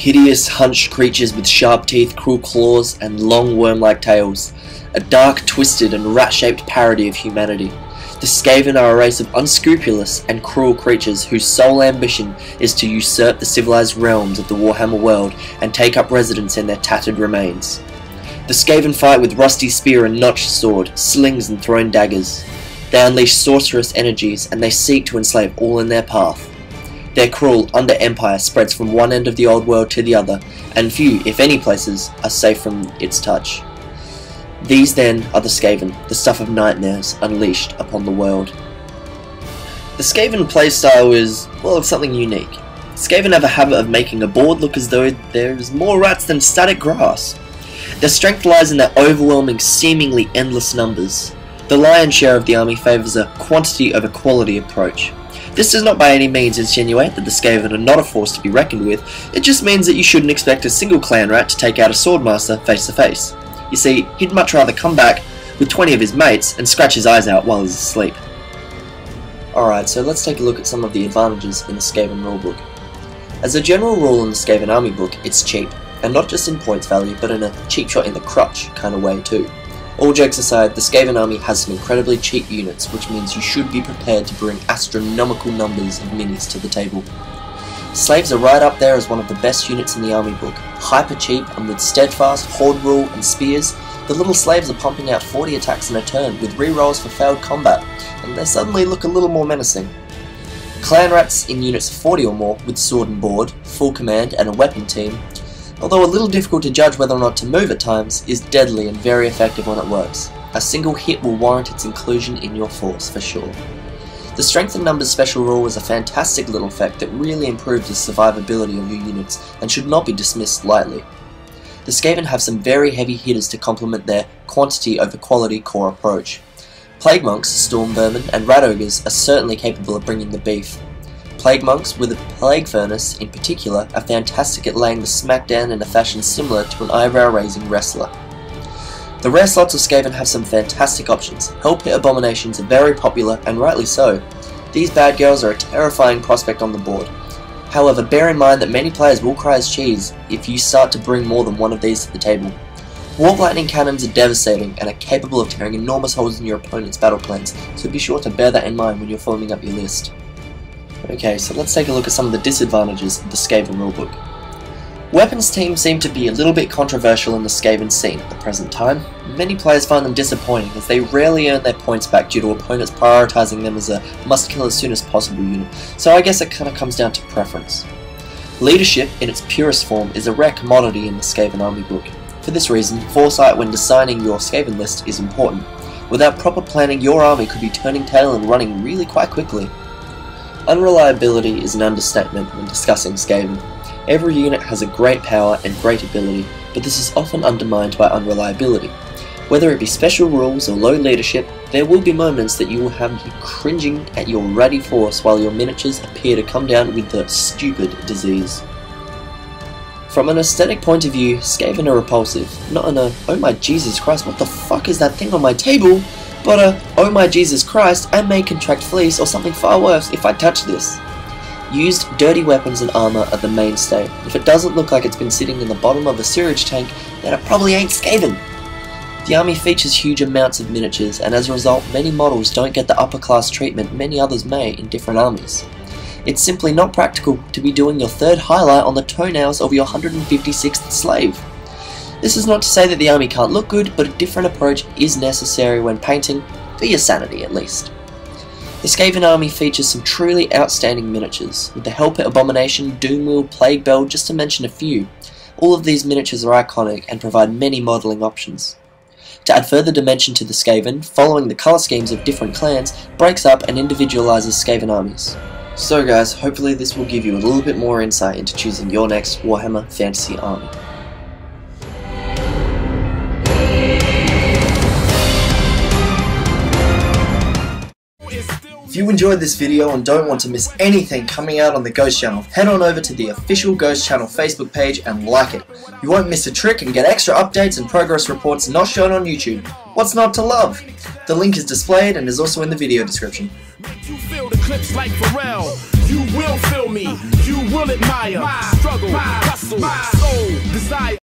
Hideous, hunched creatures with sharp teeth, cruel claws, and long worm-like tails. A dark, twisted, and rat-shaped parody of humanity. The Skaven are a race of unscrupulous and cruel creatures whose sole ambition is to usurp the civilized realms of the Warhammer world and take up residence in their tattered remains. The Skaven fight with rusty spear and notched sword, slings and thrown daggers. They unleash sorcerous energies and they seek to enslave all in their path. Their cruel under-empire spreads from one end of the old world to the other, and few, if any places, are safe from its touch. These then are the Skaven, the stuff of nightmares unleashed upon the world. The Skaven playstyle is, well, something unique. Skaven have a habit of making a board look as though there's more rats than static grass. Their strength lies in their overwhelming, seemingly endless numbers. The lion's share of the army favours a quantity over quality approach. This does not by any means insinuate that the Skaven are not a force to be reckoned with, it just means that you shouldn't expect a single clan rat to take out a swordmaster face to face. You see, he'd much rather come back with 20 of his mates and scratch his eyes out while he's asleep. Alright, so let's take a look at some of the advantages in the Skaven rulebook. As a general rule in the Skaven army book, it's cheap, and not just in points value, but in a cheap shot in the crutch kind of way too. All jokes aside, the Skaven army has some incredibly cheap units, which means you should be prepared to bring astronomical numbers of minis to the table. Slaves are right up there as one of the best units in the army book. Hyper cheap, and with steadfast, horde rule and spears, the little slaves are pumping out 40 attacks in a turn with rerolls for failed combat, and they suddenly look a little more menacing. Clan rats in units of 40 or more, with sword and board, full command and a weapon team, although a little difficult to judge whether or not to move at times, is deadly and very effective when it works. A single hit will warrant its inclusion in your force for sure. The Strength in Numbers special rule is a fantastic little effect that really improves the survivability of your units and should not be dismissed lightly. The Skaven have some very heavy hitters to complement their quantity over quality core approach. Plague Monks, Storm Vermin and Rat Ogres are certainly capable of bringing the beef. Plague Monks, with a Plague Furnace in particular, are fantastic at laying the smackdown in a fashion similar to an eyebrow-raising wrestler. The rare slots of Skaven have some fantastic options. Hell Pit Abominations are very popular, and rightly so. These bad girls are a terrifying prospect on the board. However, bear in mind that many players will cry as cheese if you start to bring more than one of these to the table. Warp Lightning Cannons are devastating and are capable of tearing enormous holes in your opponent's battle plans, so be sure to bear that in mind when you're forming up your list. Okay, so let's take a look at some of the disadvantages of the Skaven rulebook. Weapons teams seem to be a little bit controversial in the Skaven scene at the present time. Many players find them disappointing as they rarely earn their points back due to opponents prioritising them as a must-kill as soon as possible unit, so I guess it kind of comes down to preference. Leadership, in its purest form, is a rare commodity in the Skaven army book. For this reason, foresight when designing your Skaven list is important. Without proper planning, your army could be turning tail and running really quite quickly. Unreliability is an understatement when discussing Skaven. Every unit has a great power and great ability, but this is often undermined by unreliability. Whether it be special rules or low leadership, there will be moments that you will have you cringing at your ruddy force while your miniatures appear to come down with the stupid disease. From an aesthetic point of view, Skaven are repulsive, not in a "oh my Jesus Christ, what the fuck is that thing on my table?" but a "oh my Jesus Christ, I may contract fleas or something far worse if I touch this." Used, dirty weapons and armour are the mainstay. If it doesn't look like it's been sitting in the bottom of a sewage tank, then it probably ain't Skaven. The army features huge amounts of miniatures, and as a result, many models don't get the upper class treatment many others may in different armies. It's simply not practical to be doing your third highlight on the toenails of your 156th slave. This is not to say that the army can't look good, but a different approach is necessary when painting, for your sanity at least. The Skaven army features some truly outstanding miniatures, with the Hell Pit Abomination, Doomwheel, Plague Bell, just to mention a few. All of these miniatures are iconic and provide many modelling options. To add further dimension to the Skaven, following the colour schemes of different clans breaks up and individualises Skaven armies. So guys, hopefully this will give you a little bit more insight into choosing your next Warhammer Fantasy Army. If you enjoyed this video and don't want to miss anything coming out on the Ghost Channel, head on over to the official Ghost Channel Facebook page and like it. You won't miss a trick and get extra updates and progress reports not shown on YouTube. What's not to love? The link is displayed and is also in the video description. You feel the clips like Pharrell. You will feel me. You will admire. Struggle. muscle, my soul, desire.